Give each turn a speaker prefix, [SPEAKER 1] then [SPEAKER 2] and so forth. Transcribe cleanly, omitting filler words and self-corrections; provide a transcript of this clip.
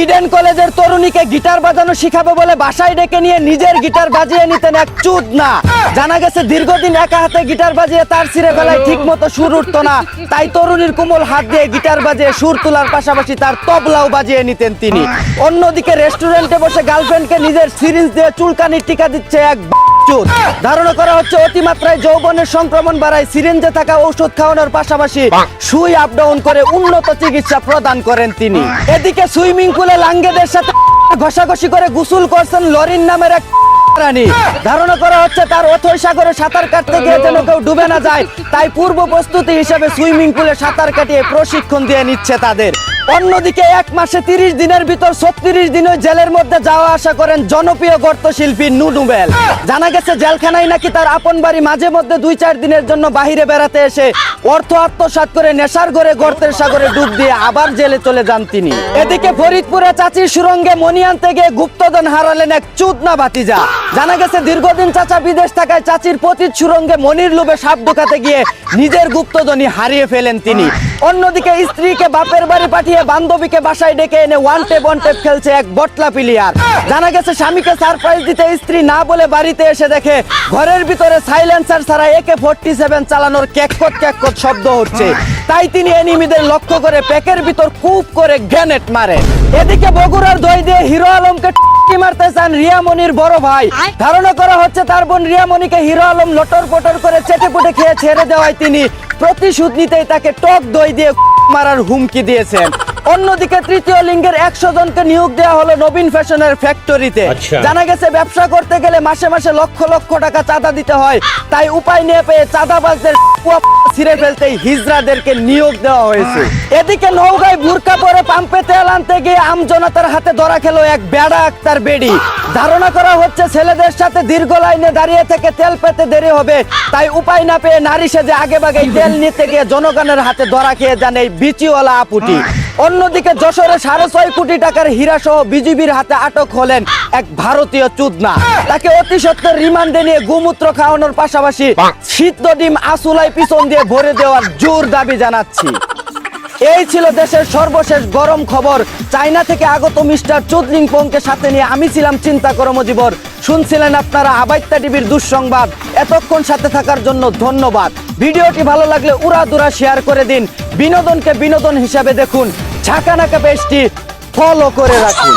[SPEAKER 1] Eden কলেজের তরুণীকে guitar বাজানো শিখাবে বলে বাসায় ডেকে নিয়ে নিজের গিটার বাজিয়ে নিতেন এক চুদনা। জানা গেছে দীর্ঘদিন একা হাতে গিটার বাজিয়ে তার ছিঁড়ে ফেলায় ঠিক মতো সুর উঠতো না, তাই তরুণীর কোমল হাত দিয়ে গিটার বাজিয়ে সুর তোলার পাশাপাশি তার তবলাও বাজিয়ে নিতেন তিনি। অন্যদিকে রেস্টুরেন্টে বসে গার্লফ্রেন্ডকে নিজের সিরিঞ্জ দিয়ে চুলকানির টিকা দিচ্ছে এক চুদ। ধারণা করা হচ্ছে অতিমাত্রায় যৌবনের সংক্রমণ বাড়ায় সিরিঞ্জে থাকা ঔষধ খাওয়ানোর পাশাপাশি সুই আপ ডাউন করে উন্নত চিকিৎসা প্রদান করেন তিনি। এদিকে সুইমিং পুলে লাঙ্গেদের সাথে ঘষাঘষি করে গোসল করছেন লরিন নামের এক রানী। ধারণা করা হচ্ছে তার অথৈ সাগরে সাঁতার কাটতে গিয়ে যেন কেউ ডুবে না যায়, তাই পূর্ব প্রস্তুতি হিসেবে সুইমিং পুলে সাঁতার কাটিয়ে প্রশিক্ষণ দিয়ে নিচ্ছে তাদের। অন্যদিকে এক মাসে 30 দিনের ভিতর 36 দিন জেলের মধ্যে যাওয়া আসা করেন জনপ্রিয় গর্ত শিল্পী নুডুবেল। জানা গেছে জেলখানায় নাকি তার আপন বাড়ি, মাঝে মধ্যে 2-4 দিনের জন্য বাহিরে বেড়াতে এসে অর্থ আত্মসাৎ করে নেশার ঘরে গর্তের সাগরে ডুব দিয়ে আবার জেলে চলে যান তিনি। এদিকে ফরিদপুরে চাচির সুরঙ্গে মনি আনতে গিয়ে গুপ্তধন হারালেন এক চুদনা ভাতিজা। জানা গেছে দীর্ঘদিন চাচা বিদেশ থাকায় চাচির পতির সুরঙ্গে মনির লোভে সাপ ঢোকাতে গিয়ে নিজের গুপ্তধনই হারিয়ে ফেলেন তিনি। অন্যদিকে স্ত্রীকে বাপের বাড়ি পাঠিয়ে বান্ধবীকে বাসায় ডেকে এনে ওয়ান টেপ খেলছে এক বটলা প্লেয়ার। জানা গেছে স্বামীকে সারপ্রাইজ দিতে স্ত্রী না বলে বাড়িতে এসে দেখে ঘরের ভিতরে সাইলেন্সার ছাড়া AK-47 চালানোর ক্যাককট শব্দ হচ্ছে, তাই তিনি এনিমিদের লক্ষ্য করে প্যাকের ভিতর কূপ করে গ্রেনেড মারে। এদিকে বগুড়ার দই দিয়ে হিরো আলমকে মারতে চান রিয়ামনির বড় ভাই। ধারণা করা হচ্ছে তার বোন রিয়ামনিকে হিরো আলম লটর পটর করে চেটেপুটে খেয়ে ছেড়ে দেওয়ায় তিনি প্রতিশোধ নিতেই তাকে টক দই দিয়ে মারার হুমকি দিয়েছেন। অন্যদিকে তৃতীয় লিঙ্গের 100 জনকে নিয়োগ দেওয়া হলো নবীন ফ্যাশনের ফ্যাক্টরিতে। জানা গেছে ব্যবসা করতে গেলে মাসে মাসে লক্ষ লক্ষ টাকা চাঁদা দিতে হয়, তাই উপায় নিয়ে পেয়ে চাঁদাবাজদের ছিঁড়ে ফেলতেই হিজড়াদেরকে নিয়োগ দেওয়া হয়েছে। এদিকে নওগাঁয় বুরকা পরে পাম্পে তেল আনতে গিয়ে আমজনতার হাতে ধরা খেলো এক বেড়া আক্তার বেডি। ধারণা করা হচ্ছে ছেলেদের সাথে দীর্ঘ লাইনে দাঁড়িয়ে থেকে তেল পেতে দেরি হবে, তাই উপায় না পেয়ে নারী সেজে আগে ভাগে তেল নিতে গিয়ে জনগণের হাতে ধরা খেয়ে যান এই বিচিওয়ালা আপুটি। অন্যদিকে যশোরে 6.5 কোটি টাকার হীরা সহ বিজিবির হাতে আটক হলেন এক ভারতীয় চুদনা। তাকে অতি সত্বর রিমান্ডে নিয়ে গোমূত্র খাওয়ানোর পাশাপাশি সিদ্ধ ডিম আসুলাই পিছন দিয়ে ভরে দেওয়ার জোর দাবি জানাচ্ছি। এই ছিল দেশের সর্বশেষ গরম খবর। চায়না থেকে আগত মিস্টার চুদলিংপংকে সাথে নিয়ে আমি ছিলাম চিন্তা কর্মজীবর। শুনছিলেন আপনারা আবাইত্তা টিভির দুঃসংবাদ। এতক্ষণ সাথে থাকার জন্য ধন্যবাদ। ভিডিওটি ভালো লাগলে উড়াদুরা শেয়ার করে দিন। বিনোদনকে বিনোদন হিসাবে দেখুন। ঝাঁকানাকা পেজটি ফলো করে রাখুন।